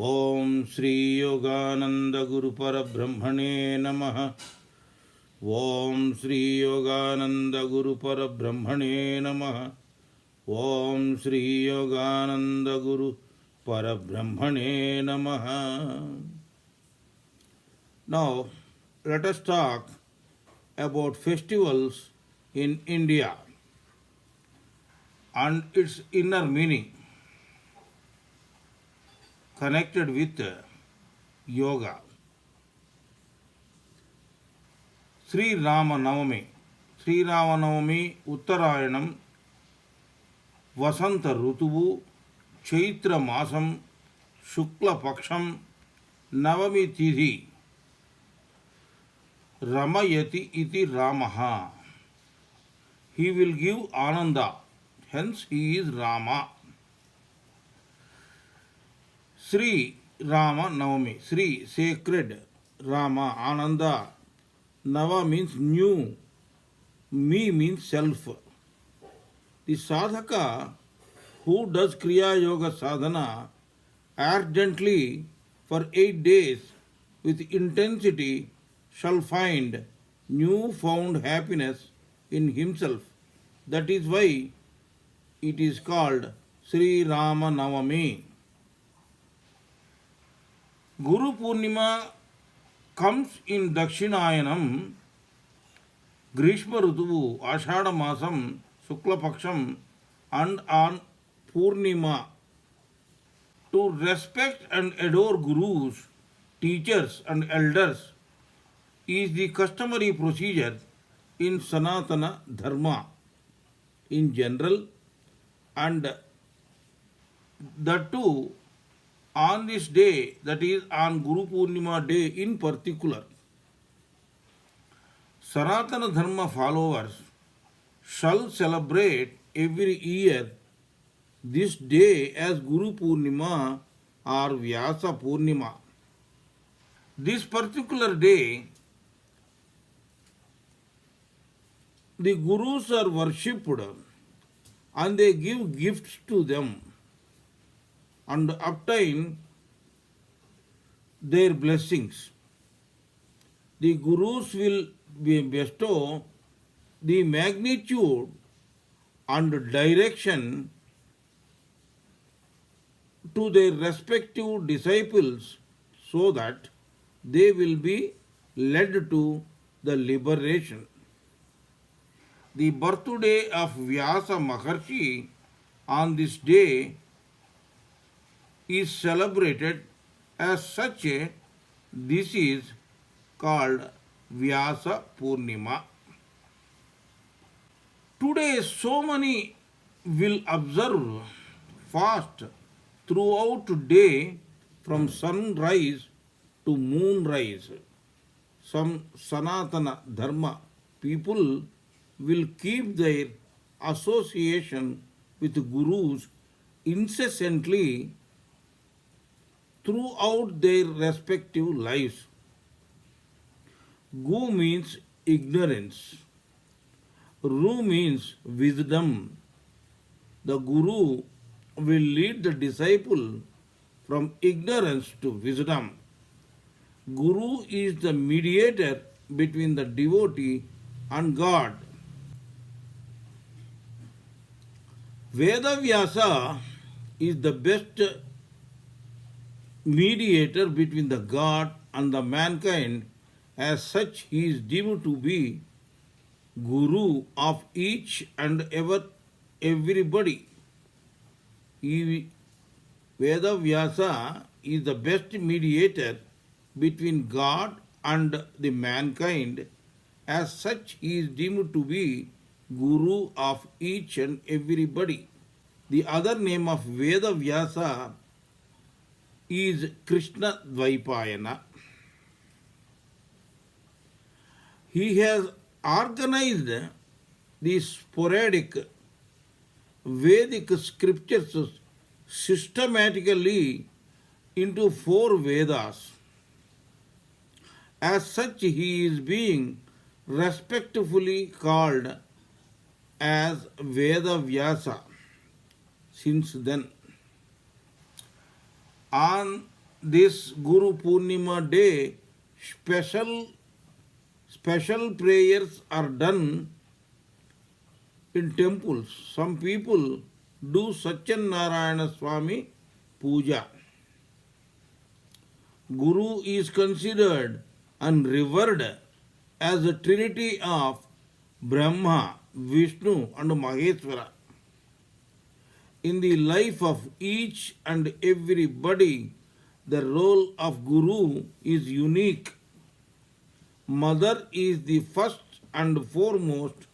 ఓం శ్రీ యోగానంద గురు పరబ్రహ్మణే నమః. ఓం శ్రీ యోగానంద గురు పరబ్రహ్మణే నమః. ఓం శ్రీ యోగానంద గురు పరబ్రహ్మణే నమః. Now let us talk about festivals in India and its inner meaning connected with yoga. Sri Rama Navami. Sri Rama Navami Uttarayanam Vasanta Rutuvu Chaitra Masam Shukla Paksham Navami Tithi Ramayati iti Ramaha. He will give Ananda, hence he is Rama. Sri Rama Navami. Sri, sacred. Rama, Ananda. Nava means new. Me means self. The sadhaka who does Kriya Yoga sadhana ardently for 8 days with intensity shall find new found happiness in himself. That is why it is called Sri Rama Navami. Guru Purnima comes in Dakshinayanam, Grishma Rutuvu, Ashada Masam, Shukla Paksham, and on Purnima. To respect and adore gurus, teachers, and elders is the customary procedure in Sanatana Dharma in general, and that too on this day, that is on Guru Purnima day in particular. Sanatana Dharma followers shall celebrate every year this day as Guru Purnima or Vyasa Purnima. This particular day, the Gurus are worshipped and they give gifts to them and obtain their blessings. The Gurus will bestow the magnitude and direction to their respective disciples so that they will be led to the liberation. The birthday of Vyasa Maharshi on this day is celebrated as such. This is called Vyasa Purnima. Today so many will observe fast throughout day from sunrise to moonrise. Some Sanatana Dharma people will keep their association with gurus incessantly throughout their respective lives. Gu means ignorance. Ru means wisdom. The Guru will lead the disciple from ignorance to wisdom. Guru is the mediator between the devotee and God. Vedavyasa is the best mediator between the God and the mankind. As such, he is deemed to be Guru of each and everybody. Vedavyasa is the best mediator between God and the mankind. As such, he is deemed to be Guru of each and everybody. The other name of Vedavyasa is Krishna Dvaipayana. He has organized the sporadic Vedic scriptures systematically into 4 Vedas. As such, he is being respectfully called as Vedavyasa since then. On this Guru Purnima day, special prayers are done in temples. Some people do Satyanarayana Swami Puja. Guru is considered and revered as the trinity of Brahma, Vishnu and Maheshwara. In the life of each and everybody, the role of Guru is unique. Mother is the first and foremost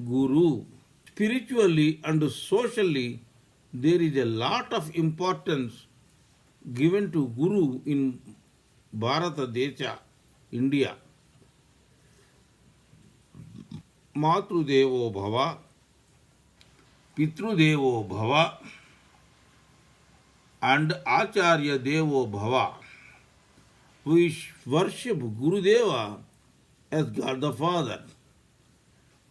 Guru. Spiritually and socially, there is a lot of importance given to Guru in Bharata Desha, India. Matrudevo Bhava, Pitrudevo Bhava, and Acharya Devo Bhava. We worship Gurudeva as God the Father.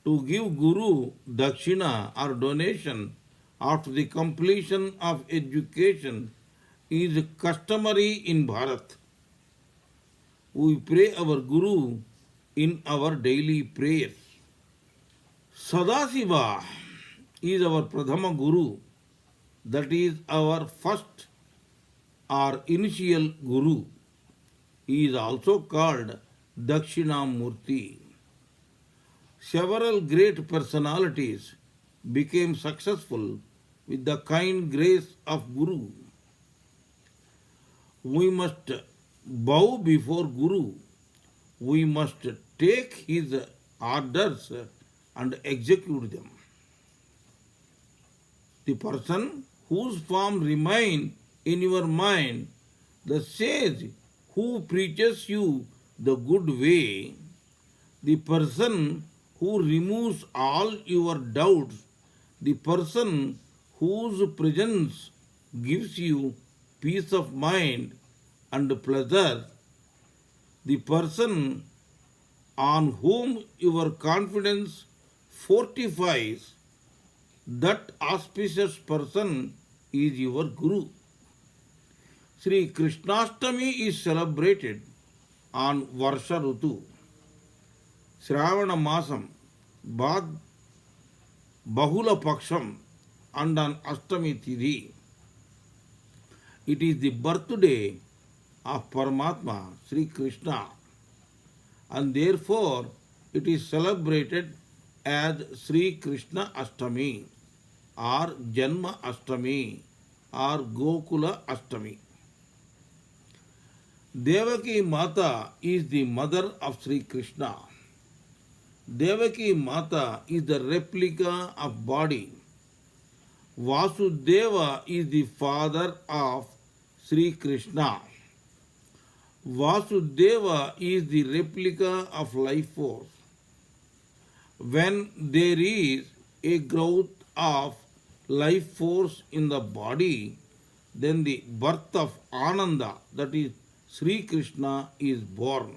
To give Guru Dakshina or donation after the completion of education is customary in Bharat. We pray our Guru in our daily prayers. Sadasiva is our Pradhama Guru, that is our first or initial Guru. He is also called Dakshinamurti. Several great personalities became successful with the kind grace of Guru. We must bow before Guru. We must take his orders and execute them. The person whose form remains in your mind, the sage who preaches you the good way, the person who removes all your doubts, the person whose presence gives you peace of mind and pleasure, the person on whom your confidence fortifies, that auspicious person is your Guru. Sri Krishnastami is celebrated on Varsha Rutu, Shravana Masam, Bad Bahula Paksham, and on Ashtami Tithi. It is the birthday of Paramatma, Sri Krishna, and therefore it is celebrated as Sri Krishna Ashtami or Janma Ashtami or Gokula Ashtami. Devaki Mata is the mother of Sri Krishna. Devaki Mata is the replica of body. Vasudeva is the father of Sri Krishna. Vasudeva is the replica of life force. When there is a growth of life force in the body, then the birth of Ananda, that is Sri Krishna, is born.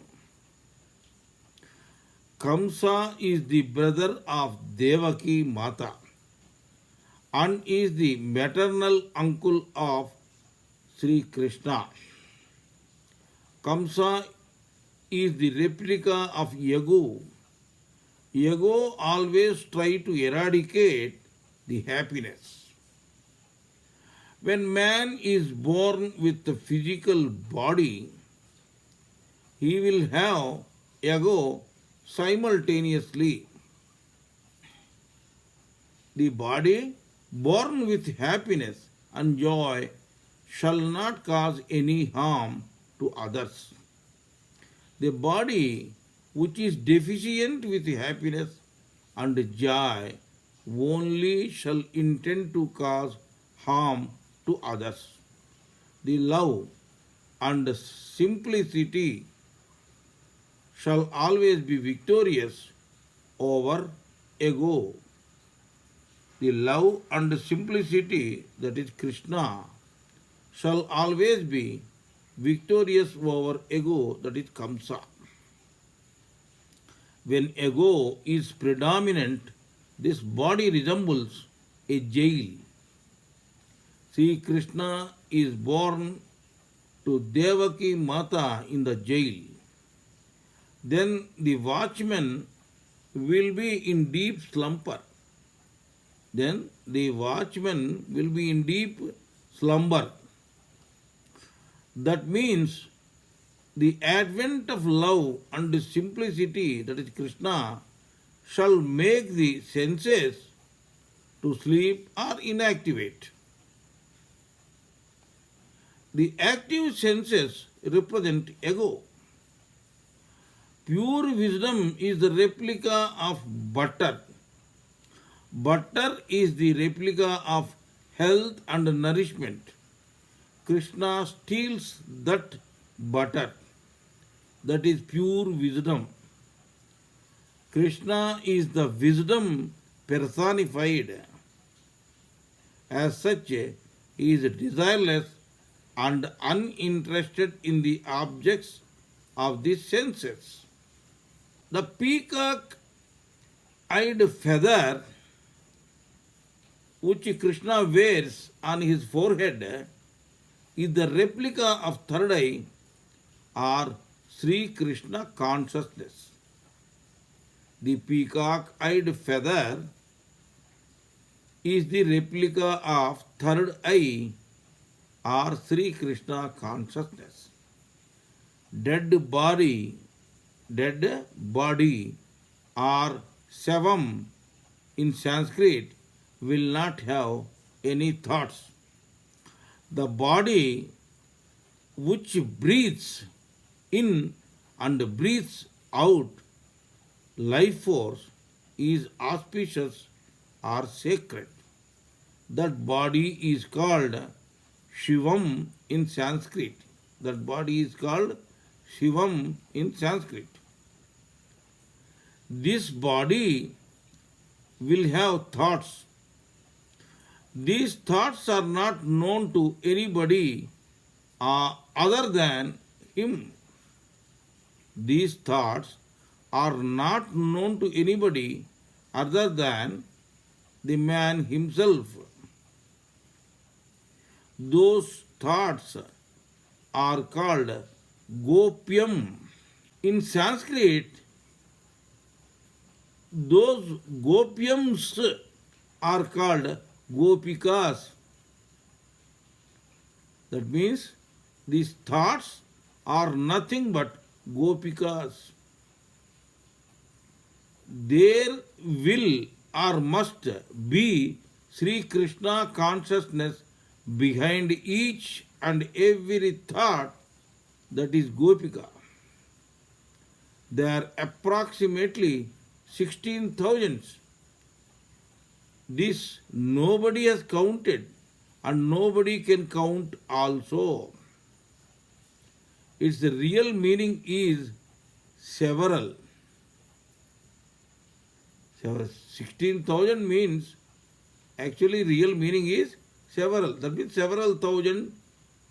Kamsa is the brother of Devaki Mata and is the maternal uncle of Sri Krishna. Kamsa is the replica of Yagu. Yagu always try to eradicate the happiness. When man is born with a physical body, he will have ego simultaneously. The body born with happiness and joy shall not cause any harm to others. The body which is deficient with happiness and joy only shall intend to cause harm to others. The love and simplicity shall always be victorious over ego. The love and simplicity, that is Krishna, shall always be victorious over ego, that is Kamsa. When ego is predominant, this body resembles a jail. Sri Krishna is born to Devaki Mata in the jail. Then the watchman will be in deep slumber. Then the watchman will be in deep slumber. That means the advent of love and simplicity, that is Krishna, shall make the senses to sleep or inactivate. The active senses represent ego. Pure wisdom is the replica of butter. Butter is the replica of health and nourishment. Krishna steals that butter. That is pure wisdom. Krishna is the wisdom personified. As such, he is desireless and uninterested in the objects of the senses. The peacock-eyed feather which Krishna wears on his forehead is the replica of third eye or Sri Krishna consciousness. The peacock-eyed feather is the replica of third eye or Sri Krishna consciousness. Dead body or Shavam in Sanskrit will not have any thoughts. The body which breathes in and breathes out life force is auspicious or sacred. That body is called Shivam in Sanskrit. That body is called Shivam in Sanskrit. This body will have thoughts. These thoughts are not known to anybody other than him. These thoughts are not known to anybody other than the man himself. Those thoughts are called Gopyam. In Sanskrit, those Gopyams are called Gopikas. That means these thoughts are nothing but Gopikas. There will or must be Sri Krishna consciousness behind each and every thought, that is Gopika. There are approximately 16,000 This nobody has counted and nobody can count also. Its real meaning is several. 16,000 means actually real meaning is several. That means several thousand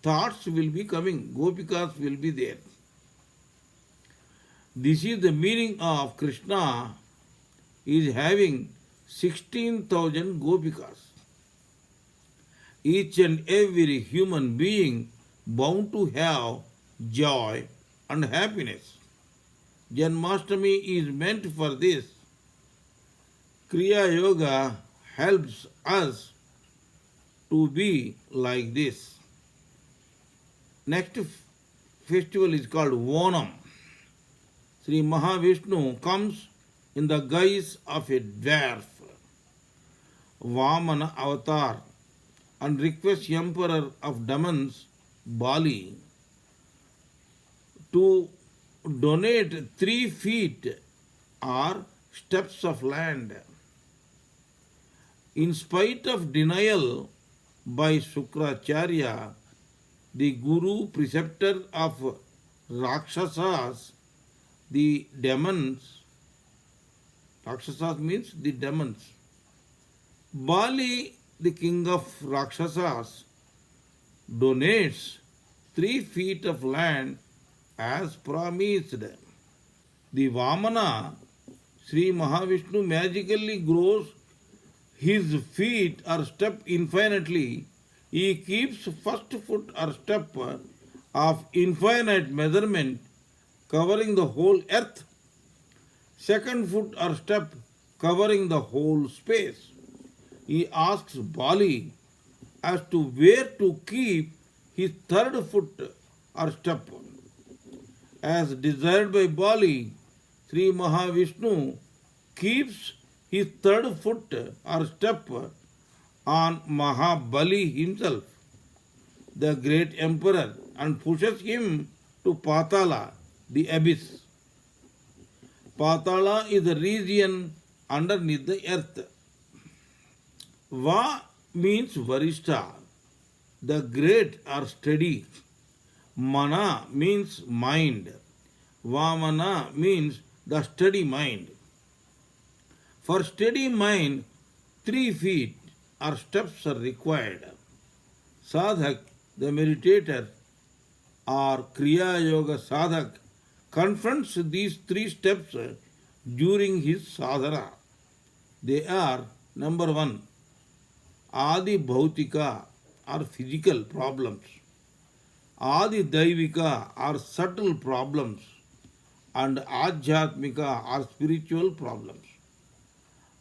thoughts will be coming. Gopikas will be there. This is the meaning of Krishna is having 16,000 Gopikas. Each and every human being bound to have joy and happiness. Janmashtami is meant for this. Kriya Yoga helps us to be like this. Next festival is called Onam. Sri Mahavishnu comes in the guise of a dwarf, Vamana avatar, and requests Emperor of demons, Bali, to donate 3 feet or steps of land. In spite of denial by Shukracharya, the guru preceptor of Rakshasas, the demons, Rakshasas means the demons. Bali, the king of Rakshasas, donates 3 feet of land as promised. The Vamana, Sri Mahavishnu magically grows his feet or step infinitely. He keeps first foot or step of infinite measurement covering the whole earth, second foot or step covering the whole space. He asks Bali as to where to keep his third foot or step. As desired by Bali, Sri Mahavishnu keeps his third foot or step on Mahabali himself, the great emperor, and pushes him to Patala, the abyss. Patala is the region underneath the earth. Va means Varishta, the great or steady. Mana means mind. Vamana means the steady mind. For steady mind, 3 feet or steps are required. Sadhak, the meditator, or Kriya Yoga Sadhak, confronts these 3 steps during his sadhana. They are number 1, Adi Bhautika or physical problems, Adi Daivika or subtle problems, and Adhyatmika or spiritual problems.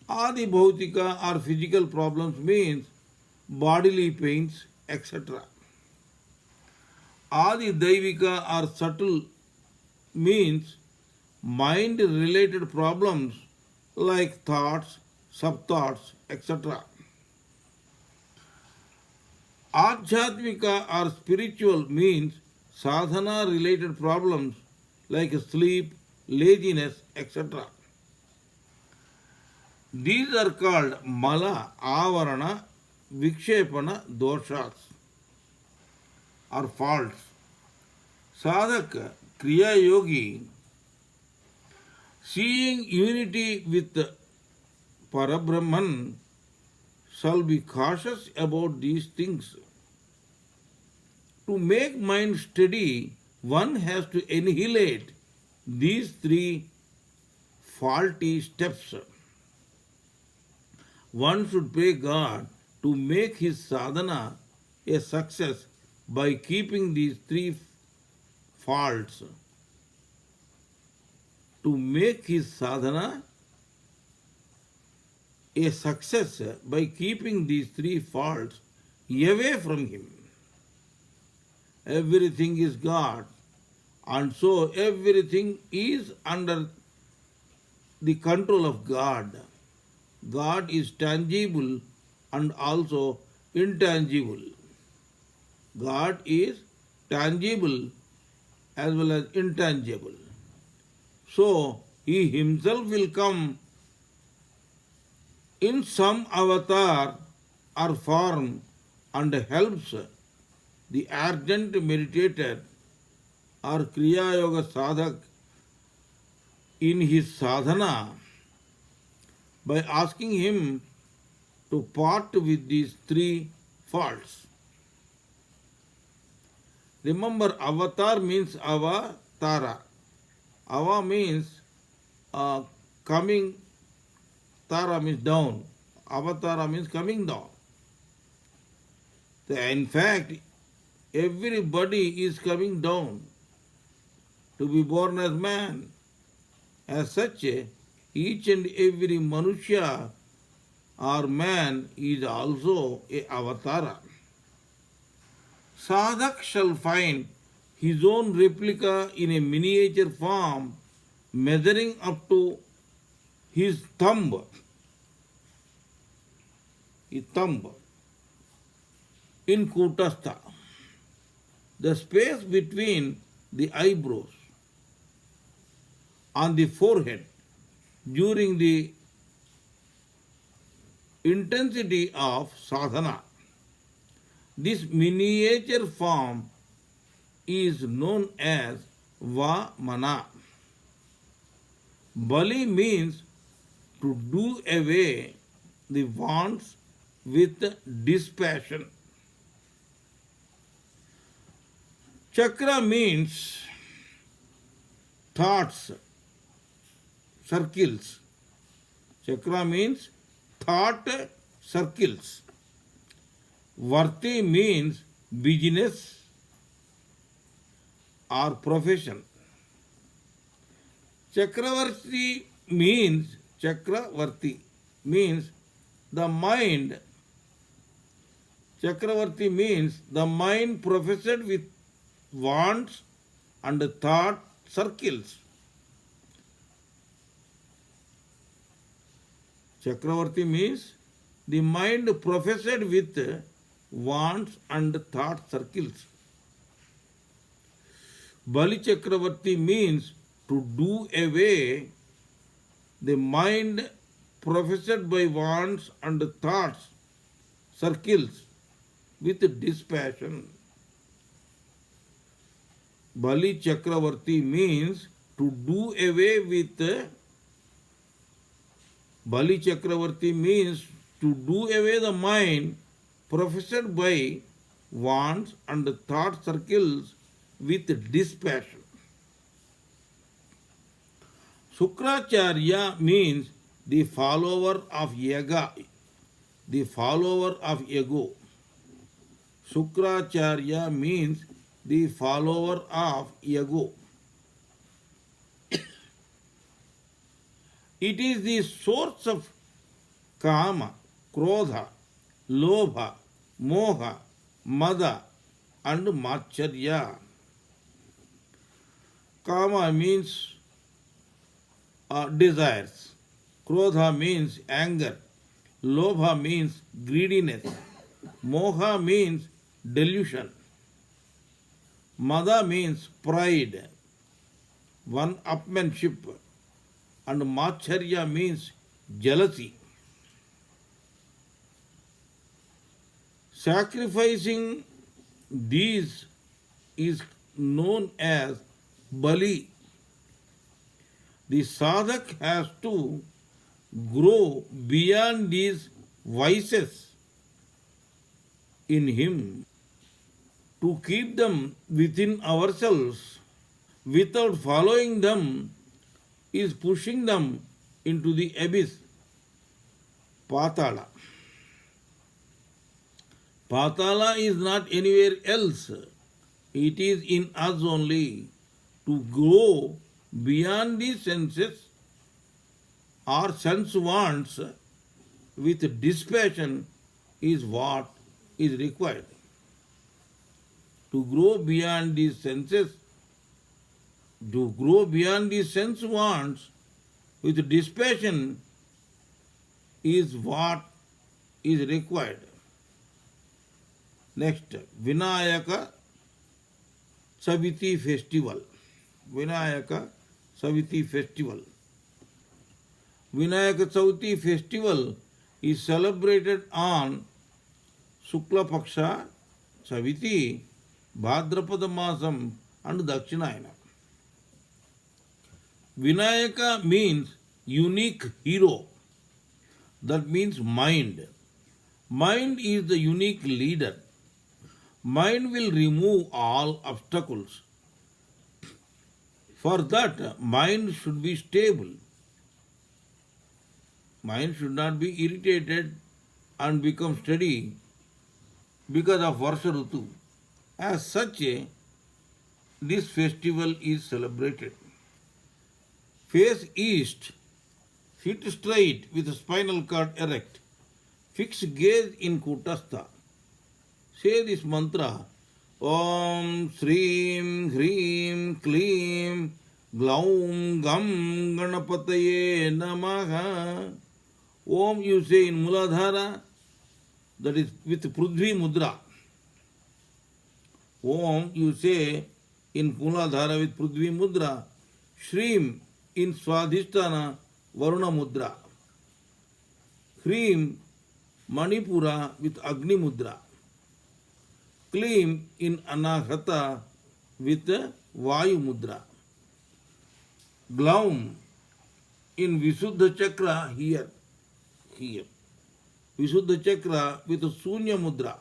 Adi Bhautika or physical problems means bodily pains, etc. Adi Daivika or subtle means mind related problems like thoughts, sub-thoughts, etc. Adhyatmika or spiritual means sadhana related problems like sleep, laziness, etc. These are called Mala, Avarana, Vikshepana, Doshas or faults. Sadhaka, Kriya Yogi, seeing unity with Parabrahman, shall be cautious about these things. To make mind steady, one has to annihilate these 3 faulty steps. One should pray God to make his sadhana a success by keeping these 3 faults. To make his sadhana a success by keeping these 3 faults away from him. Everything is God, and so everything is under the control of God. God is tangible and also intangible. God is tangible as well as intangible. So, He Himself will come In some avatar or form and helps the ardent meditator or Kriya Yoga sadhak in his sadhana by asking him to part with these three faults. Remember, avatar means avatara. Ava means coming, tara means down. Avatara means coming down. In fact, everybody is coming down to be born as man. As such, each and every Manusya or man is also a avatara. Sadhak shall find his own replica in a miniature form measuring up to his thumb. In Kutastha, the space between the eyebrows on the forehead during the intensity of sadhana. This miniature form is known as Vamana. Bali means to do away the wants with dispassion. Chakra means thoughts, circles. Chakra means thought circles. Varti means business or profession. Chakravarti means the mind. Chakravarti means the mind professed with wants and thought circles. Chakravarti means the mind professed with wants and thought circles. Bali Chakravarti means to do away the mind professed by wants and thoughts circles with dispassion. Bali Chakravarti means to do away with Bali Chakravarti means to do away the mind professed by wants and thought circles with dispassion. Sukracharya means the follower of ego. Sukracharya means the follower of ego. It is the source of kama, krodha, lobha, moha, mada and macharya. Kama means desires. Krodha means anger. Lobha means greediness. Moha means delusion. Mada means pride, one-upmanship. And macharya means jealousy. Sacrificing these is known as bali. The sadhak has to grow beyond these vices in him. To keep them within ourselves without following them is pushing them into the abyss, Patala. Patala is not anywhere else. It is in us only. To grow beyond the senses or sense wants with dispassion is what is required. To grow beyond these senses, to grow beyond the sense wants with dispassion is what is required. Next, Vinayaka Saviti festival. Vinayaka Saviti festival. Vinayaka Saviti festival is celebrated on Shukla Paksha, Chaviti, Bhadrapada Masam and Dakshinayana. Vinayaka means unique hero. That means mind. Mind is the unique leader. Mind will remove all obstacles. For that, mind should be stable. Mind should not be irritated and become steady because of Varsha Rutu. As such, this festival is celebrated. Face east, sit straight with spinal cord erect. Fix gaze in Kutastha. Say this mantra. Om Srim Hrim Klim Glaum Gam Ganapataye Namaha. Om you say in Muladhara, that is with Prudhvi Mudra. Om you say in Muladhara with Prudhvi Mudra. Shrim in Swadhisthana Varuna Mudra. Hrim Manipura with Agni Mudra. Klim in Anahata with Vayu Mudra. Glaum in Visuddha Chakra here. Visuddha Chakra with Sunya Mudra.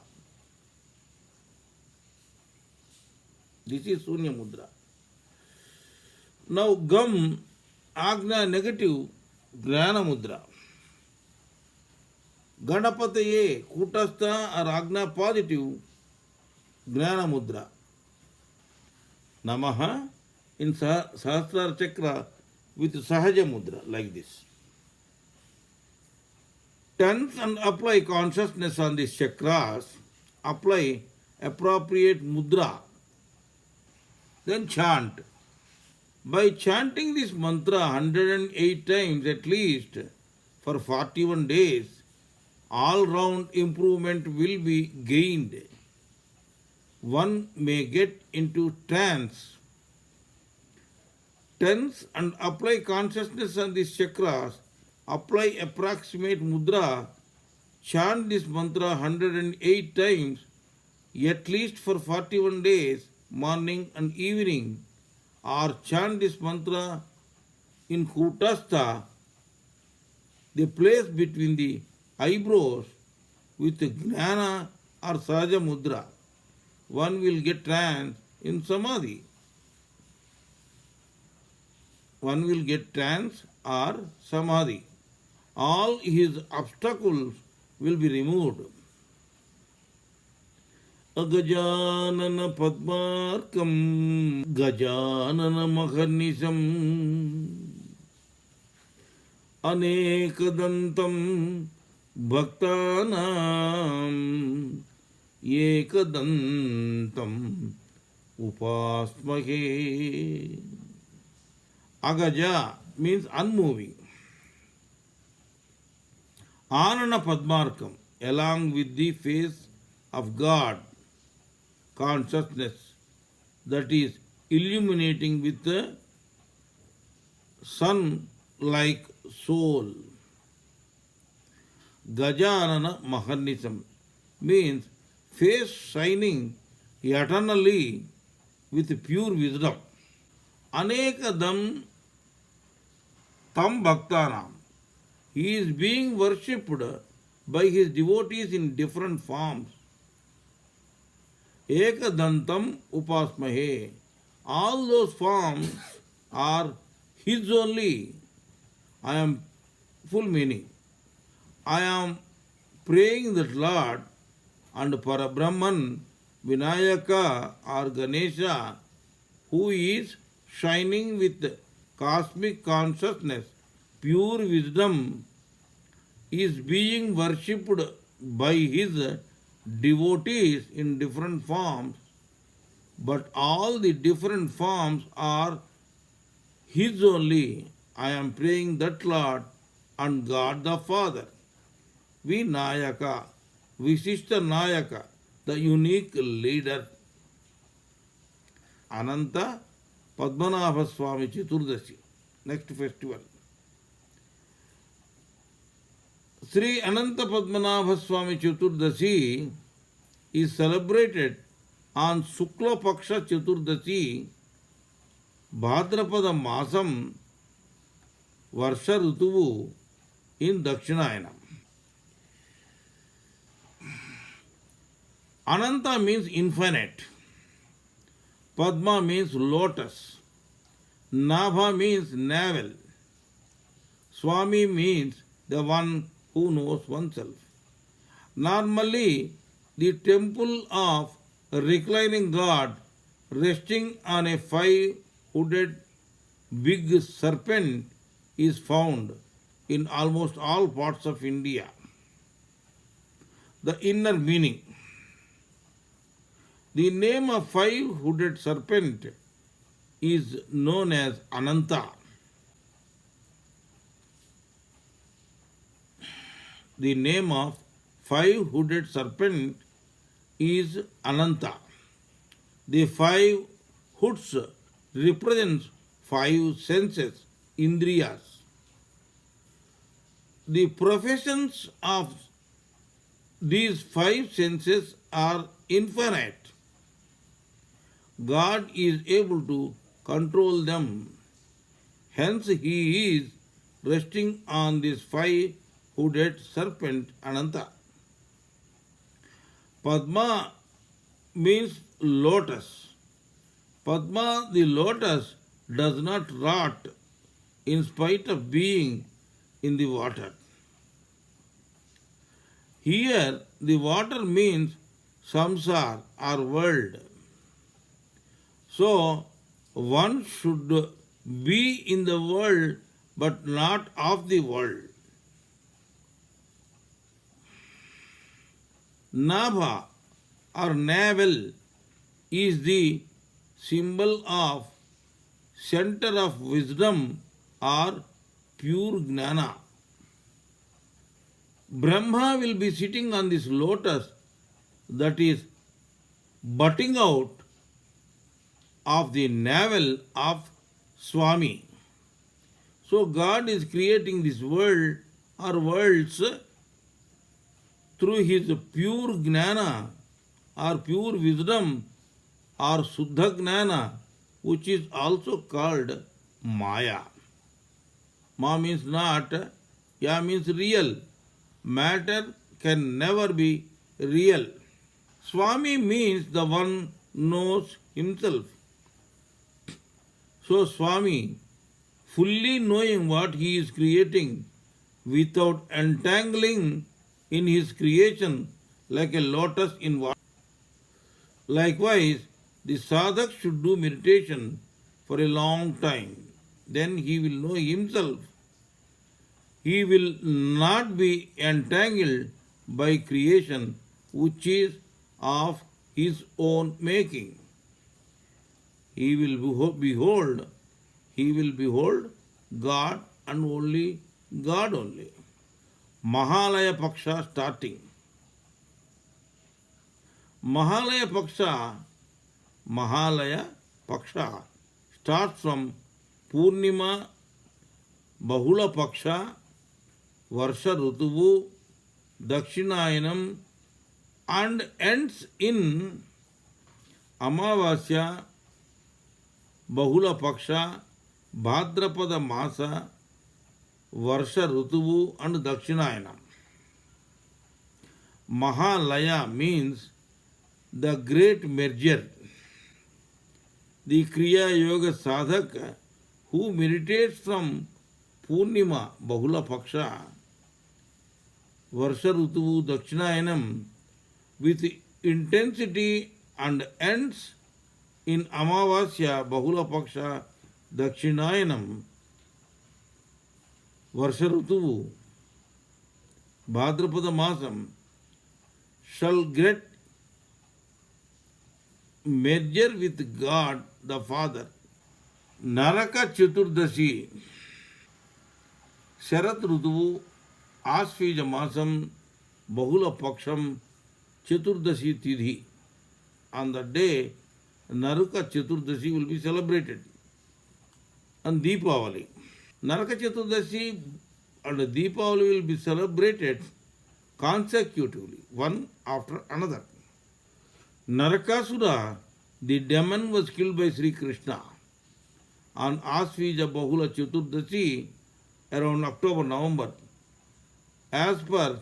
This is Sunya Mudra. Now Gam, Agna negative, Grana Mudra. Ganapataye, Kutastha or Agna positive, Gnana Mudra. Namaha in Sahasrara Chakra with Sahaja Mudra, like this. Tense and apply consciousness on these chakras, apply appropriate mudra, then chant. By chanting this mantra 108 times at least for 41 days, all round improvement will be gained. One may get into trance. Tense and apply consciousness on these chakras, apply approximate mudra, chant this mantra 108 times, at least for 41 days, morning and evening, or chant this mantra in Kutastha, the place between the eyebrows with Gnana or Sahaja Mudra. One will get trance in Samadhi. One will get trance or Samadhi. All his obstacles will be removed. Agajanana Padmarkam Gajanana Maharnisham Anekadantam Bhaktanam Ekadantam Upasmahe. Agaja means unmoving. Anana Padmarkam, along with the face of God, consciousness, that is illuminating with the sun-like soul. Gajanana Maharnisham means face shining eternally with pure wisdom. Anekadam Tam Bhaktanam. He is being worshipped by his devotees in different forms. Ekadantam Upasmahe. All those forms are his only. I am full meaning. I am praying that Lord and Parabrahman, Vinayaka or Ganesha, who is shining with cosmic consciousness, pure wisdom, is being worshipped by his devotees in different forms, but all the different forms are his only. I am praying that Lord and God the Father. Vinayaka, Visishta Nayaka, the unique leader. Ananta Padmanabha Swami Chaturdashi. Next festival. Sri Ananta Padmanabha Swami Chaturdashi is celebrated on Sukla Paksha Chaturdashi, Bhadrapada Masam, Varsha Rutuvu in Dakshinayana. Ananta means infinite. Padma means lotus. Nabha means navel. Swami means the one who knows oneself. Normally, the temple of reclining God resting on a five-hooded big serpent is found in almost all parts of India. The inner meaning. The name of five-hooded serpent is known as Ananta. The name of five-hooded serpent is Ananta. The five hoods represents five senses, indriyas. The professions of these five senses are infinite. God is able to control them. Hence he is resting on this five-hooded serpent Ananta. Padma means lotus. Padma, the lotus, does not rot in spite of being in the water. Here, the water means samsara or world. So, one should be in the world but not of the world. Nabha or navel is the symbol of center of wisdom or pure gnana. Brahma will be sitting on this lotus that is butting out of the navel of Swami. So God is creating this world or worlds through his pure gnana or pure wisdom or Suddha gnana, which is also called Maya. Ma means not, Ya means real. Matter can never be real. Swami means the one knows himself. So Swami, fully knowing what he is creating without entangling in his creation like a lotus in water. Likewise, the sadhak should do meditation for a long time. Then he will know himself. He will not be entangled by creation which is of his own making. He will behold God and only God only. Mahalaya Paksha starting. Mahalaya Paksha starts from Purnima, Bahula Paksha, Varsha Rutuvu, Dakshinayanam and ends in Amavasya, Bahula Paksha, Bhadrapada Masa, Varsha Rutuvu and Dakshinayanam. Mahalaya means the great merger. The Kriya Yoga Sadhaka who meditates from Purnima, Bahula Paksha, Varsha Rutuvu, Dakshinayanam with intensity and ends in Amavasya, Bahula Paksha, Dakshinayanam, Varsha Rutuvu, Bhadrapada Masam shall get merger with God the Father. Naraka Chaturdashi, Sharat Rutuvu, Asfija Masam, Bahula Paksham, Chaturdashi Tidhi. On the day, Naraka Chaturdashi will be celebrated. And Deepavali. Naraka Chaturdashi and Deepavali will be celebrated consecutively, one after another. Narakasura, the demon, was killed by Sri Krishna on Asvija Bahula Chaturdashi around October-November. As per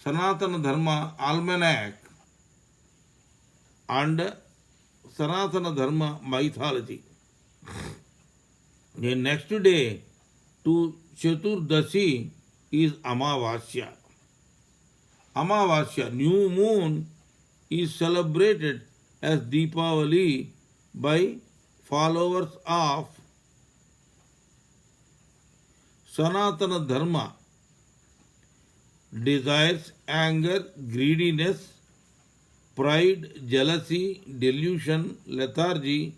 Sanatana Dharma Almanac and Sanatana Dharma mythology, the next day to Chaturdashi is Amavasya. Amavasya, new moon, is celebrated as Deepavali by followers of Sanatana Dharma. Desires, anger, greediness, pride, jealousy, delusion, lethargy,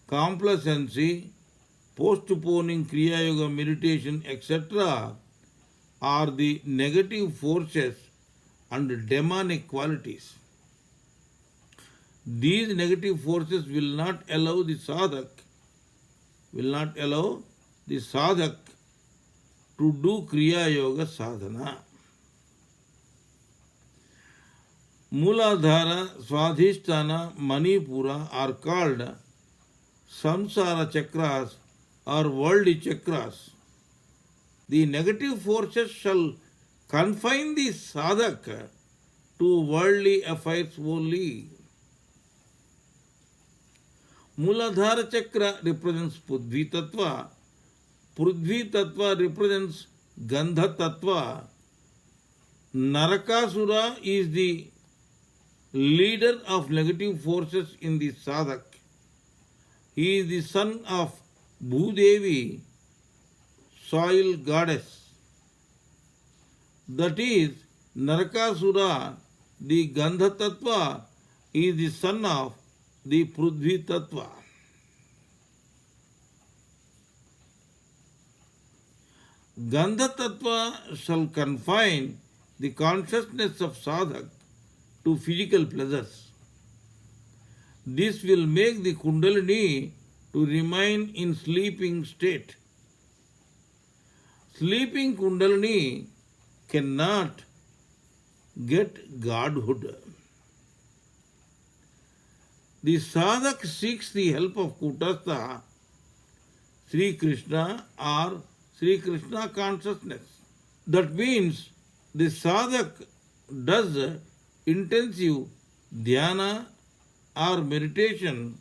complacency, postponing Kriya Yoga meditation, etc. are the negative forces and demonic qualities. These negative forces will not allow the sadhak to do Kriya Yoga sadhana. Muladhara, Swadhisthana, Manipura are called samsara chakras or worldly chakras. The negative forces shall confine the sadhak to worldly affairs only. Muladhara chakra represents Prithvi Tattva. Prithvi Tattva represents Gandha Tattva. Narakasura is the leader of negative forces in the sadhak. He is the son of Bhudevi, soil goddess. That is, Narakasura, the Gandha Tattva, is the son of the Prithvi Tattva. Gandha Tattva shall confine the consciousness of sadhak to physical pleasures. This will make the Kundalini to remain in sleeping state. Sleeping Kundalini cannot get godhood. The sadhak seeks the help of Kutastha, Sri Krishna or Sri Krishna consciousness. That means the sadhak does intensive dhyana or meditation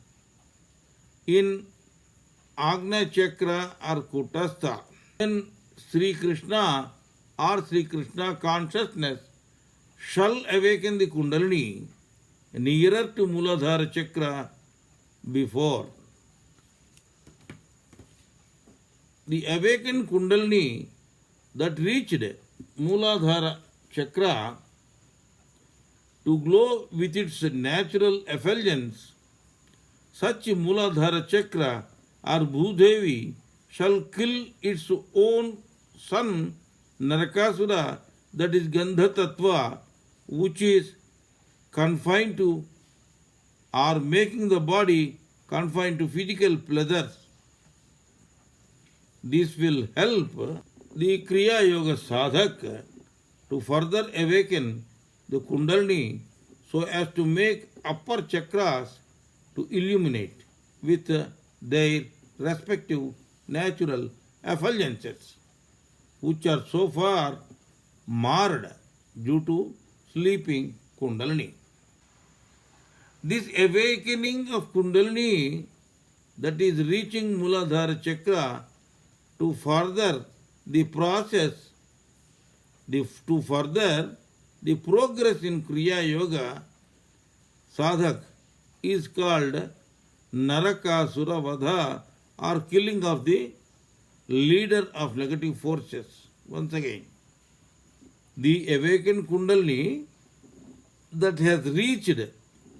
in Agna Chakra or Kutastha. Then Sri Krishna or Sri Krishna consciousness shall awaken the Kundalini nearer to Muladhara Chakra before. The awakened Kundalini that reached Muladhara Chakra to glow with its natural effulgence, such Muladhara Chakra or Bhudevi shall kill its own son Narakasura, that is Gandha Tattva, which is confined to or making the body confined to physical pleasures. This will help the Kriya Yoga sadhak to further awaken the Kundalini so as to make upper chakras to illuminate with their respective natural effulgences, which are so far marred due to sleeping Kundalini. This awakening of Kundalini, that is reaching Muladhara Chakra, to further the process, to further the progress in Kriya Yoga, sadhak is called Narakasura Vadha, or killing of the leader of negative forces. Once again, the awakened Kundalini that has reached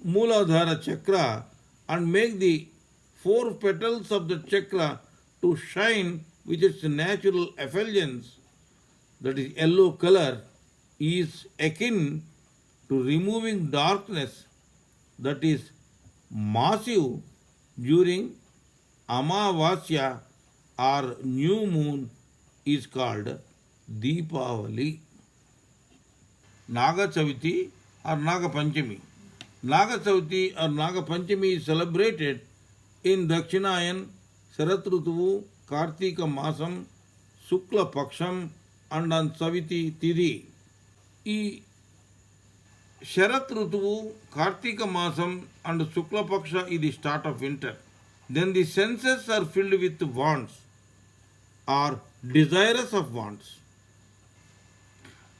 Muladhara Chakra and make the four petals of the chakra to shine with its natural effulgence, that is yellow color, is akin to removing darkness that is massive during Amavasya or new moon is called Deepavali. Naga Chaviti or Naga Panchami. Naga Chaviti or Naga Panchami is celebrated in Dakshinayan, Sharat Rutuvu, Kartika Masam, Sukla Paksham and on Saviti Tidhi. E Sharat Rutuvu, Kartika Masam and Sukla Paksha is the start of winter. Then the senses are filled with wants or desirous of wants.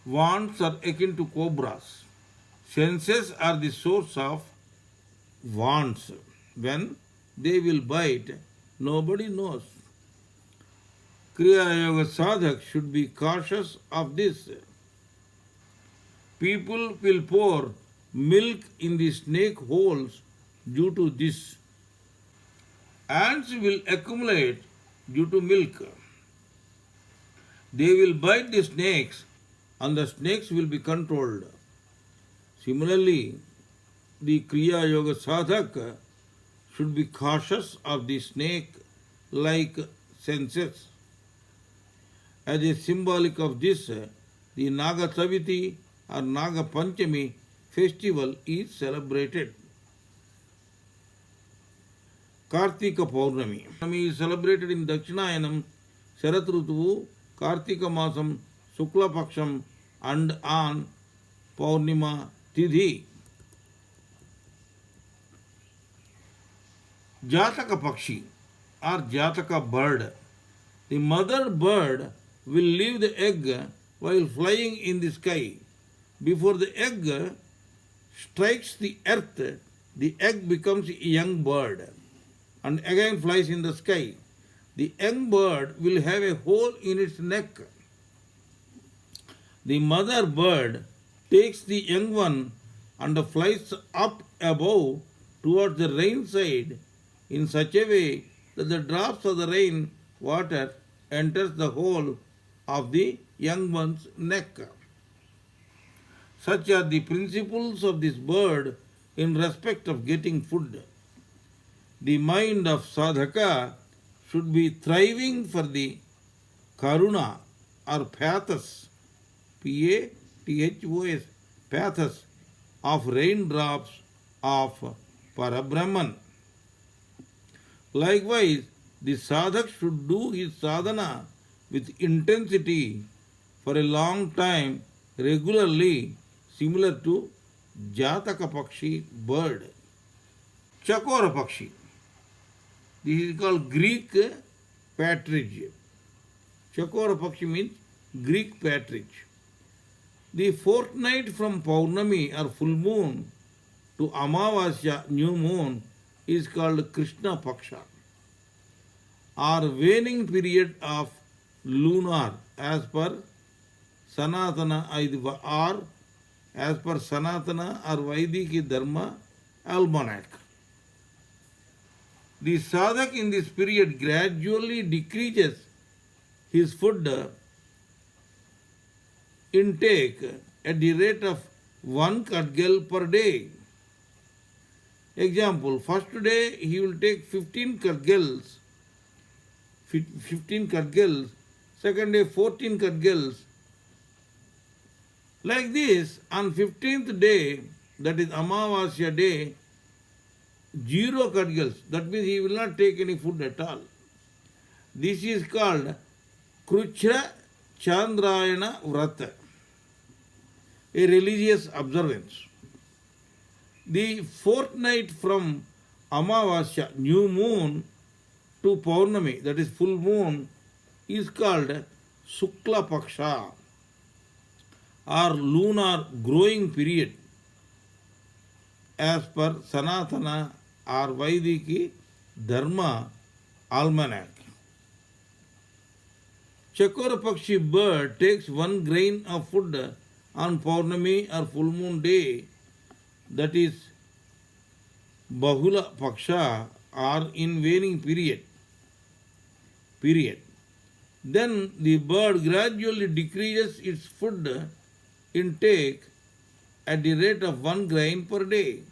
Wants are akin to cobras. Senses are the source of wants. When they will bite, nobody knows. Kriya Yoga sadhak should be cautious of this. People will pour milk in the snake holes due to this. Ants will accumulate due to milk. They will bite the snakes and the snakes will be controlled. Similarly, the Kriya Yoga sadhak should be cautious of the snake-like senses. As a symbolic of this, the Naga Chaviti or Naga Panchami festival is celebrated. Kartika Paurnami. Paurnami is celebrated in Dakshinayanam, Sharat Rutuvu, Kartika Masam, Sukla Paksham and on Paurnima Tidhi. Jataka Pakshi or Jataka bird. The mother bird will leave the egg while flying in the sky. Before the egg strikes the earth, the egg becomes a young bird and again flies in the sky. The young bird will have a hole in its neck. The mother bird takes the young one and flies up above towards the rain side in such a way that the drops of the rain water enters the hole of the young one's neck. Such are the principles of this bird in respect of getting food. The mind of sadhaka should be thriving for the karuna or pathos, Pathos, pathos of raindrops of Parabrahman. Likewise, the sadhak should do his sadhana with intensity for a long time, regularly, similar to Jataka Pakshi bird. Chakora Pakshi. This is called Greek partridge. Chakora Pakshi means Greek partridge. The fortnight from Paurnami or full moon to Amavasya, new moon, is called Krishna Paksha or waning period of lunar as per Sanatana or as per Sanatana or Vaidiki Dharma almanac. The sadhak in this period gradually decreases his food intake at the rate of 1 kadgal per day. Example, first day he will take 15 kadgals, second day 14 kadgals. Like this, on 15th day, that is Amavasya day, 0 kadgals. That means he will not take any food at all. This is called Kruchra Chandrayana Vrata, a religious observance. The fortnight from Amavasya, new moon, to Paurnami, that is full moon, is called Sukla Paksha or lunar growing period as per Sanatana or Vaidiki Dharma almanac. Chakora Pakshi bird takes 1 grain of food on Paurnami or full moon day, that is Bahula Paksha or in waning period. Then the bird gradually decreases its food intake at the rate of 1 grain per day.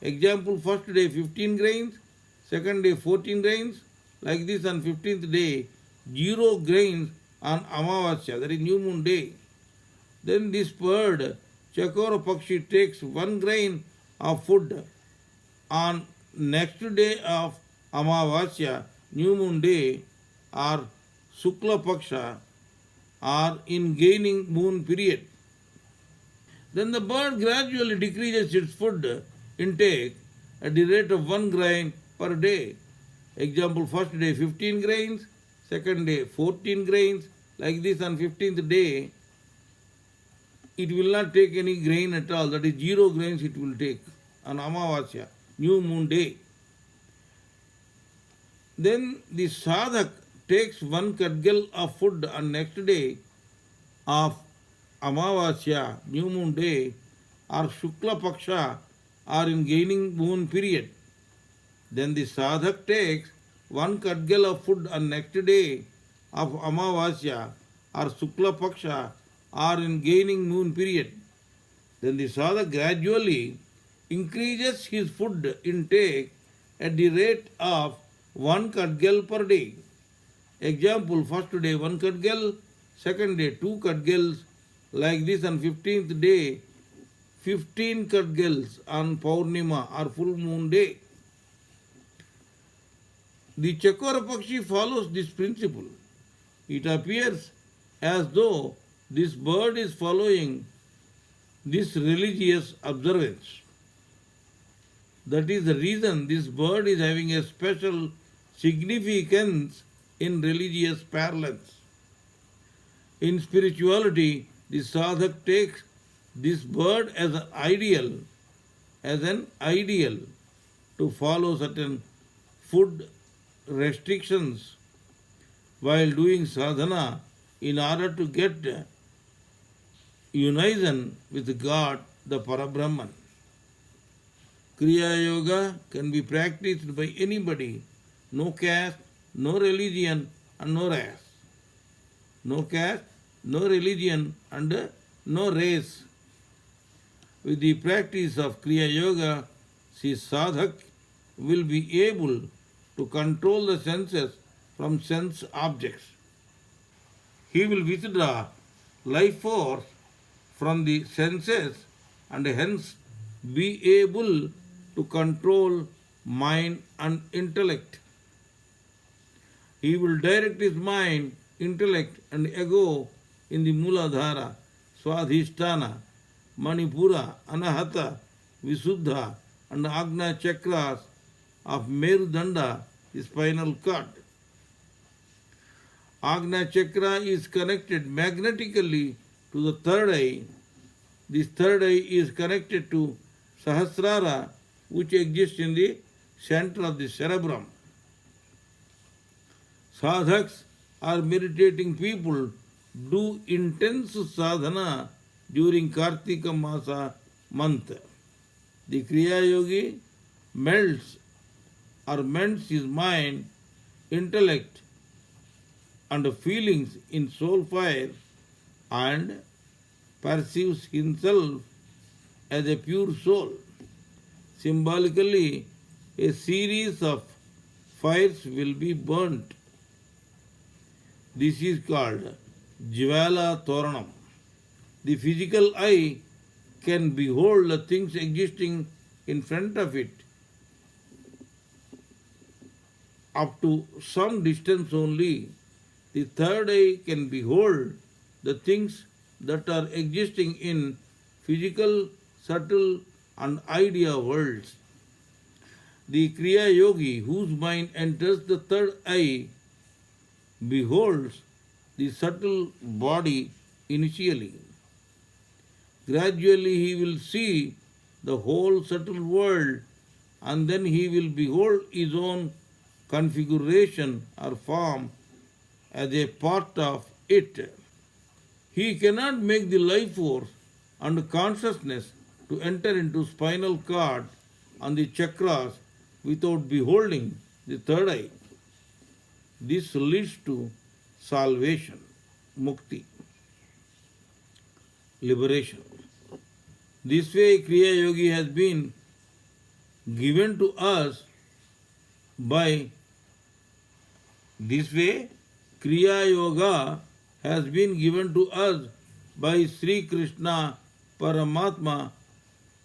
Example, first day 15 grains, second day 14 grains, like this on 15th day 0 grains on Amavasya, that is new moon day. Then this bird, Chakora Pakshi, takes 1 grain of food on next day of Amavasya, new moon day, or Sukla Paksha, or in gaining moon period. Then the bird gradually decreases its food intake at the rate of 1 grain per day. Example, first day 15 grains, second day 14 grains, like this on 15th day, it will not take any grain at all, that is 0 grains it will take on Amavasya, new moon day. Then the sadhak takes 1 kadgal of food on next day of Amavasya, new moon day, or Shukla Paksha, or in gaining moon period. Then the sadhak takes 1 kadgal of food on next day of Amavasya, or Shukla Paksha, or in gaining moon period. Then the sadhak gradually increases his food intake at the rate of 1 kadgal per day. Example, first day 1 kadgal, second day 2 kadgals, like this on 15th day, 15 kadgals on Paurnima or full moon day. The Chakora Pakshi follows this principle. It appears as though this bird is following this religious observance. That is the reason this bird is having a special significance in religious parlance. In spirituality, the sadhak takes this bird as an ideal to follow certain food restrictions while doing sadhana in order to get unison with God, the Parabrahman. Kriya Yoga can be practiced by anybody, no caste, no religion, and no race. No caste, no religion, and no race. With the practice of Kriya Yoga, the sadhak will be able to control the senses from sense objects. He will withdraw life force from the senses and hence be able to control mind and intellect. He will direct his mind, intellect, and ego in the Muladhara, Swadhisthana, Manipura, Anahata, Visuddha, and Agna chakras of Merudanda, the spinal cord. Agna chakra is connected magnetically to the third eye. This third eye is connected to Sahasrara, which exists in the center of the cerebrum. Sadhaks or meditating people do intense sadhana during Kartika Masa month. The Kriya Yogi mends his mind, intellect, and feelings in soul fire and perceives himself as a pure soul. Symbolically, a series of fires will be burnt. This is called Jvala Toranam. The physical eye can behold the things existing in front of it up to some distance only. The third eye can behold the things that are existing in physical, subtle, and idea worlds. The Kriya Yogi, whose mind enters the third eye, beholds the subtle body initially. Gradually he will see the whole subtle world, and then he will behold his own configuration or form as a part of it. He cannot make the life force and consciousness to enter into spinal cord and the chakras without beholding the third eye. This leads to salvation, mukti, liberation. This way Kriya Yogi has been given to us by this way Kriya Yoga has been given to us by Sri Krishna Paramatma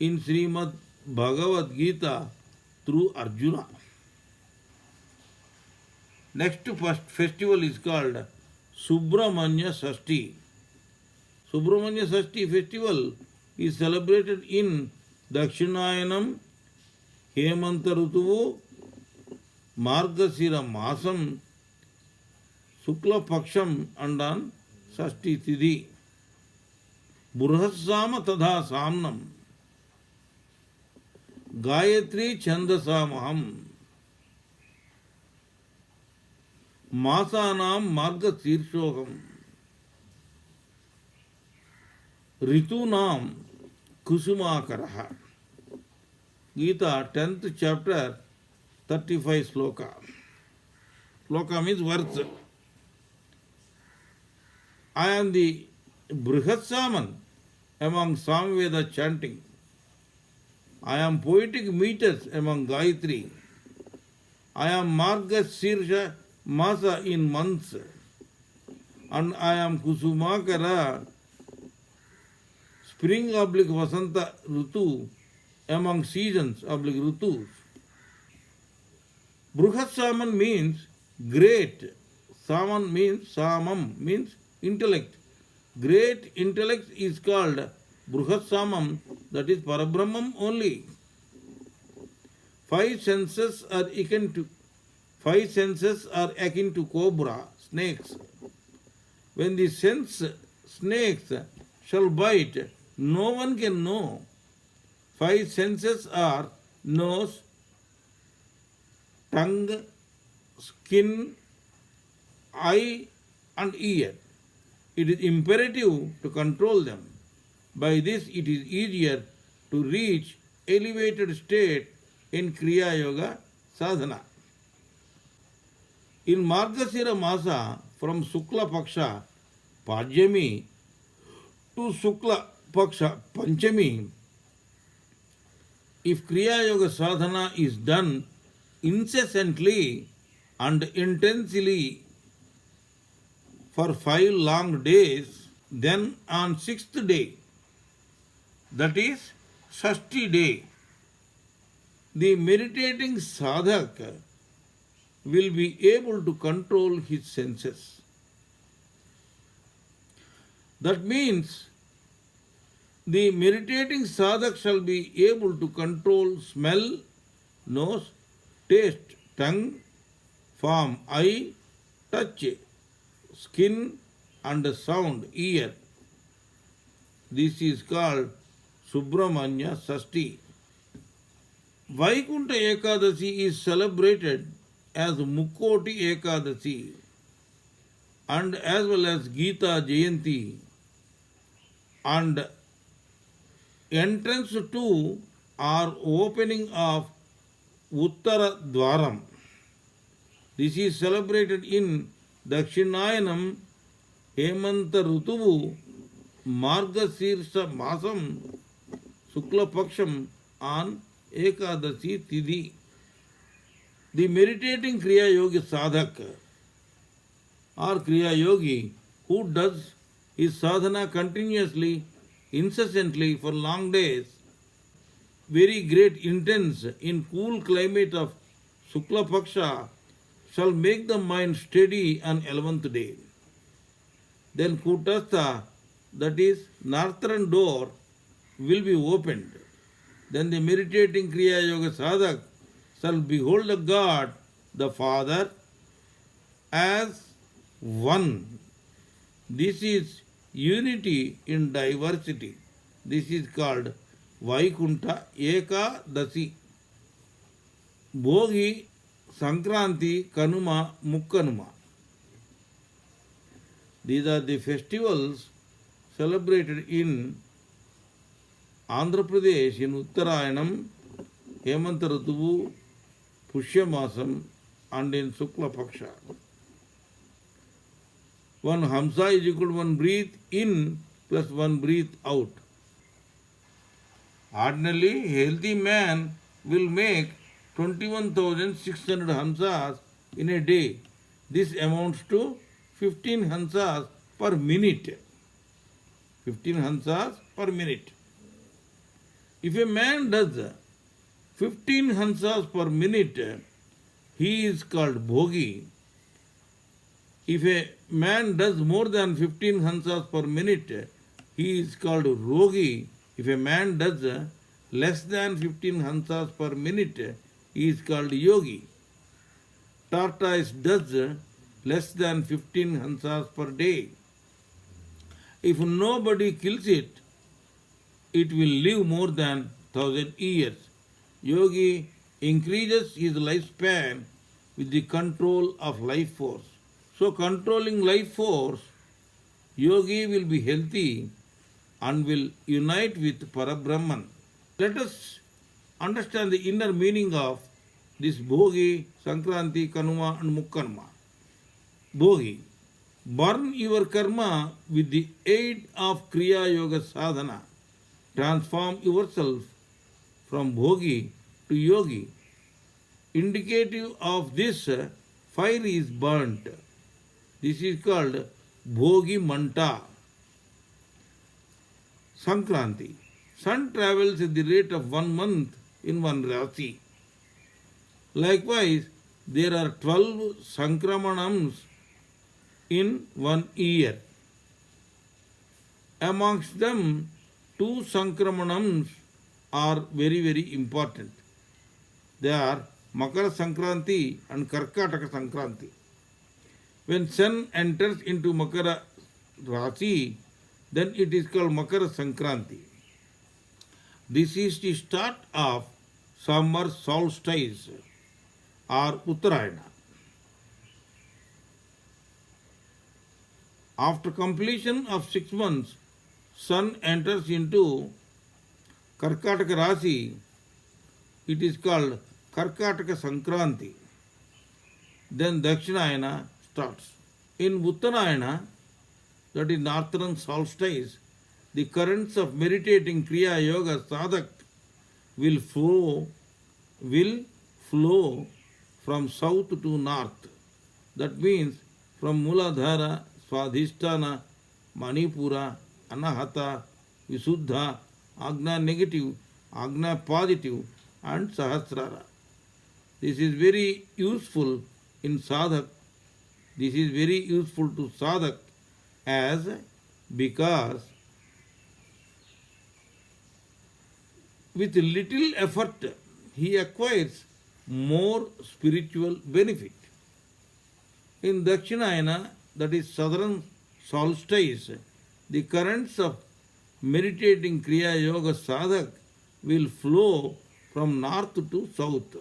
in Srimad Bhagavad Gita through Arjuna. Next festival is called Subramanya Sashti. Subramanya Sashti festival is celebrated in Dakshinayanam, Hemanta Rutuvu, Margasira Masam, Sukla Paksham and on Sashti Tidhi. Burhassama Tadha Samnam, Gayatri Chandasamaham, Masanam Marga Sirshoham, Ritunam Kusumakaraha. Gita, 10th chapter, 35 sloka. Sloka means words. I am the Brihatsaman among Samveda chanting. I am poetic meters among Gayatri. I am Marga Sirsha Masa in months. And I am Kusumakara, spring oblique Vasanta Rutu, among seasons oblique Rutus. Bruhatsaman means great. Saman means Samam, means intellect. Great intellect is called Bruhatsamam, that is Parabrahmam only. Five senses are akin to cobra, snakes. When the sense snakes shall bite, no one can know. Five senses are nose, tongue, skin, eye and ear. It is imperative to control them. By this it is easier to reach elevated state in Kriya Yoga sadhana. In Margasira Masa, from Sukla Paksha Pajyami to Sukla Paksha Panchami, if Kriya Yoga sadhana is done incessantly and intensely for 5 long days, then on 6th day, that is Shashti day, the meditating sadhak will be able to control his senses. That means the meditating sadhak shall be able to control smell, nose, taste, tongue, form, eye, touch, skin and sound, ear. This is called Subramanya Sashti. Vaikunta Ekadasi is celebrated as Mukkoti Ekadasi and as well as Gita Jayanti, and entrance to or opening of Uttara Dwaram. This is celebrated in Dakshinayanam, Hemanta Rutuvu, Margasirsa Masam, Sukla Paksham on Ekadasi Tidhi. The meditating Kriya Yogi sadhak or Kriya Yogi who does his sadhana continuously, incessantly for long days, very great intense in cool climate of Sukla Paksha, shall make the mind steady on 11th day. Then Kutastha, that is northern door, will be opened. Then the meditating Kriya Yoga sadhak shall behold the God, the Father, as one. This is unity in diversity. This is called Vaikunta Ekadasi. Bhogi, Sankranti, Kanuma, Mukkanuma. These are the festivals celebrated in Andhra Pradesh in Uttarayanam, Hemanta Rutuvu, Pushyamasam and in Sukla Paksha. One Hamsa is equal to one breath in plus one breath out. Ordinarily, healthy man will make 21,600 Hamsas in a day. This amounts to 15 Hamsas per minute. 15 hansas per minute. If a man does 15 hansas per minute, he is called bhogi. If a man does more than 15 hansas per minute, he is called rogi. If a man does less than 15 hansas per minute, he is called yogi. Tortoise does less than 15 hansas per day. If nobody kills it, it will live more than 1,000 years. Yogi increases his lifespan with the control of life force. So controlling life force, yogi will be healthy and will unite with Parabrahman. Let us understand the inner meaning of this Bhogi, Sankranti, Kanuma and Mukkanma. Bhogi. Burn your karma with the aid of Kriya Yoga Sadhana. Transform yourself from Bhogi to Yogi. Indicative of this, fire is burnt. This is called Bhogi Manta. Sankranti. Sun travels at the rate of 1 month in one Rasi. Likewise, there are 12 Sankramanams in 1 year. Amongst them, 2 Sankramanams are very, very important. They are Makara Sankranti and Karkataka Sankranti. When sun enters into Makara Rasi, then it is called Makara Sankranti. This is the start of summer solstice or Uttarayana. After completion of 6 months, sun enters into Karkataka Rasi. It is called Karkataka Sankranti. Then Dakshinayana starts. In Uttarayana, that is northern solstice, the currents of meditating Kriya Yoga Sadhak will flow from south to north. That means from Muladhara, Swadhisthana, Manipura, Anahata, Visuddha, Agna negative, Agna positive and Sahasrara. This is very useful in sadhak. This is very useful to sadhak because with little effort he acquires more spiritual benefit. In Dakshinayana, that is southern solstice, the currents of meditating Kriya Yoga Sadhak will flow from north to south.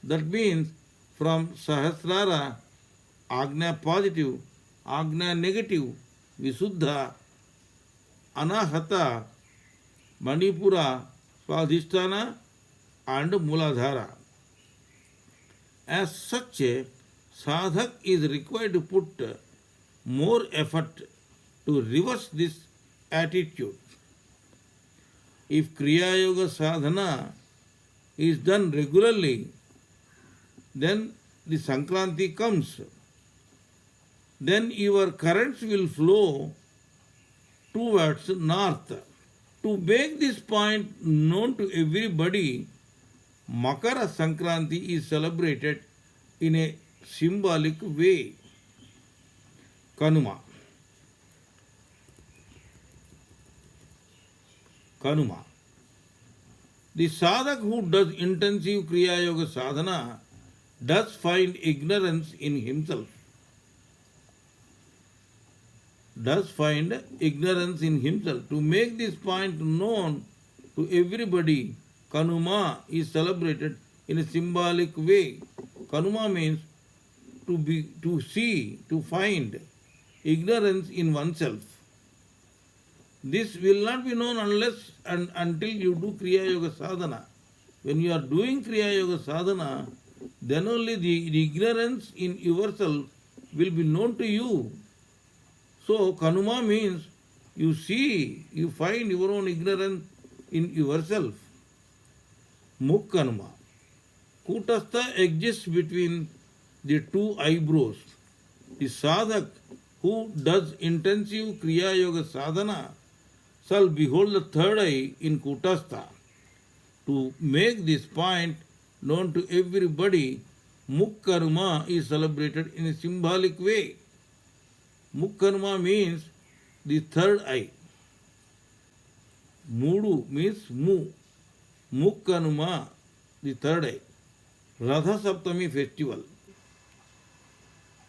That means from Sahasrara, Agna positive, Agna negative, Visuddha, Anahata, Manipura, Swadhisthana and Muladhara. As such, sadhak is required to put more effort to reverse this attitude. If Kriya Yoga Sadhana is done regularly, then the Sankranti comes. Then your currents will flow towards north. To make this point known to everybody, Makara Sankranti is celebrated in a symbolic way. Kanuma. Kanuma. The sadhak who does intensive Kriya Yoga Sadhana does find ignorance in himself. To make this point known to everybody, Kanuma is celebrated in a symbolic way. Kanuma means to find ignorance in oneself. This will not be known unless and until you do Kriya Yoga Sadhana. When you are doing Kriya Yoga Sadhana, then only the ignorance in yourself will be known to you. So, Kanuma means you find your own ignorance in yourself. Mukkanuma. Kutastha exists between the 2 eyebrows. The sadhak who does intensive Kriya Yoga sadhana shall behold the third eye in Kutastha. To make this point known to everybody, Mukkarma is celebrated in a symbolic way. Mukkarma means the third eye. Mudu means mu. Mukkanuma, the third eye. Radha Saptami festival.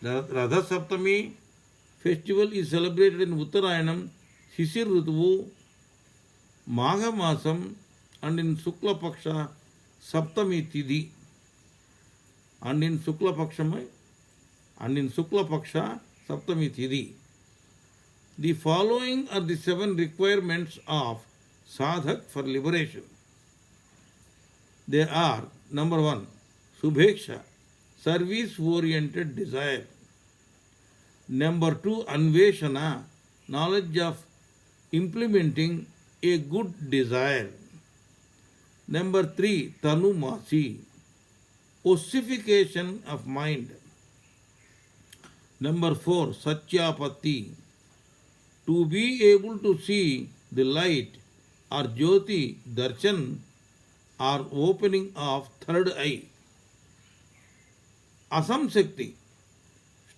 The Radha Saptami festival is celebrated in Uttarayanam, Shishir Rituvu, Magha Masam, and in Sukla Paksha Saptami Tidhi. And in Sukla Paksha Saptami Tidhi. The following are the 7 requirements of sadhak for liberation. They are: number 1, Subheksha, service-oriented desire. Number 2, Anveshana, knowledge of implementing a good desire. Number 3, Tanumasi, ossification of mind. Number 4, Satyapatti, to be able to see the light or Jyoti Darshan or opening of third eye. Asam Shakti,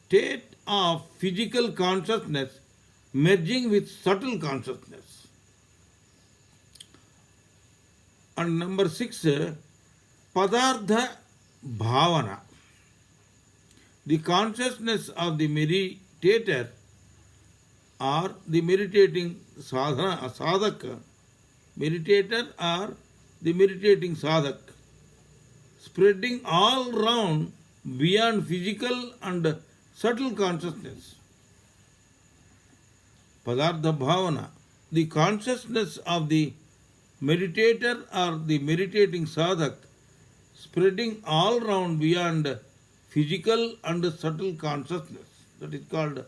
state of physical consciousness merging with subtle consciousness. And number 6, Padartha Bhavana, the consciousness of the meditator or the meditating sadhak, meditator or the meditating sadhak, spreading all round beyond physical and subtle consciousness. Padartha Bhavana, the consciousness of the meditator or the meditating sadhak, spreading all round beyond physical and subtle consciousness. That is called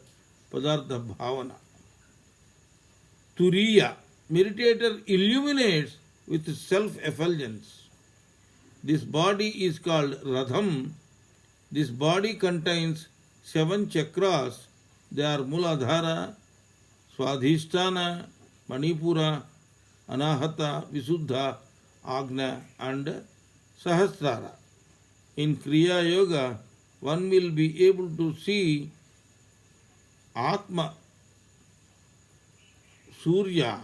Padartha Bhavana. Turiya, meditator illuminates with self-effulgence. This body is called Radham. This body contains 7 chakras. They are Muladhara, Swadhisthana, Manipura, Anahata, Visuddha, Agna and Sahasrara. In Kriya Yoga, one will be able to see Atma, Surya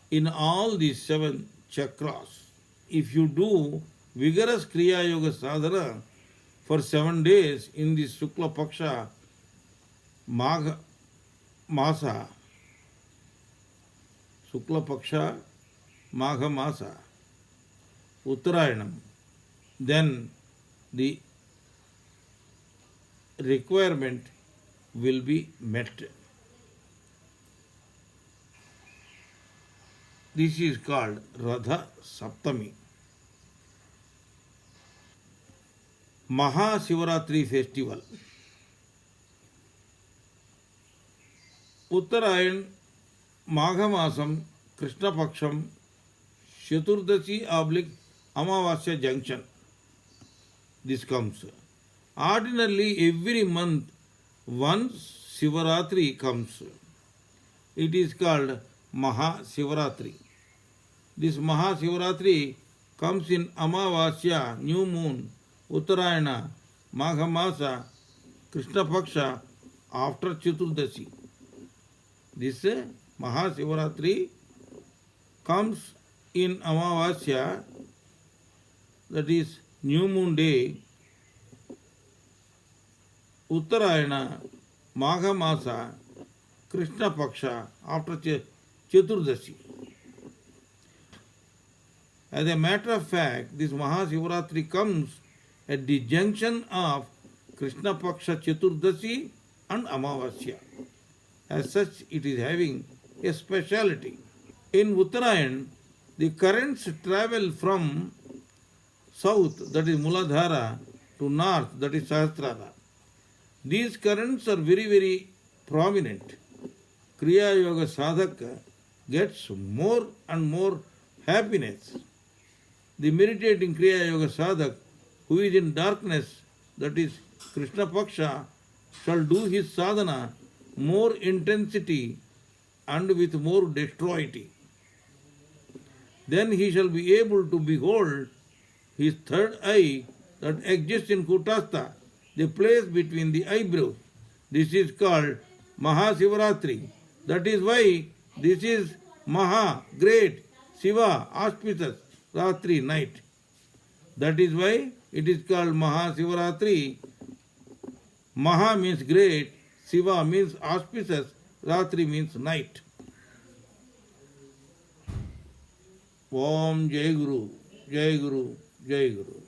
in all these 7 chakras. If you do vigorous Kriya Yoga sadhana for 7 days in the Sukla Paksha Magha Masa, Sukla Paksha Magha Masa, Uttarayanam, then the requirement will be met. This is called Radha Saptami. Mahasivaratri festival. Uttarayan, Magha Masam, Krishna Paksham, Chaturdashi / Amavasya junction. This comes. Ordinarily, every month, once Sivaratri comes. It is called Mahasivaratri. This Mahasivaratri comes in Amavasya, new moon, Uttarayana, Magha Masa, Krishna Paksha, after Chaturdashi. This Mahasivaratri comes in Amavasya, that is new moon day, Uttarayana, Magha Masa, Krishna Paksha, after Chaturdashi. As a matter of fact, this Mahasivaratri comes at the junction of Krishna Paksha Chaturdashi and Amavasya. As such, it is having a speciality. In Uttarayan, the currents travel from south, that is Muladhara, to north, that is Sahasrara. These currents are very, very prominent. Kriya Yoga sadhaka gets more and more happiness. The meditating Kriya Yoga sadhak who is in darkness, that is Krishna Paksha, shall do his sadhana more intensity and with more destroyity. Then he shall be able to behold his third eye that exists in Kutastha, the place between the eyebrows. This is called Mahasivaratri. That is why this is Maha, great, Shiva, auspicious, Ratri, night. That is why it is called Mahasivaratri. Maha means great, Shiva means auspicious, Ratri means night. Om Jai Guru, Jai Guru, Jai Guru.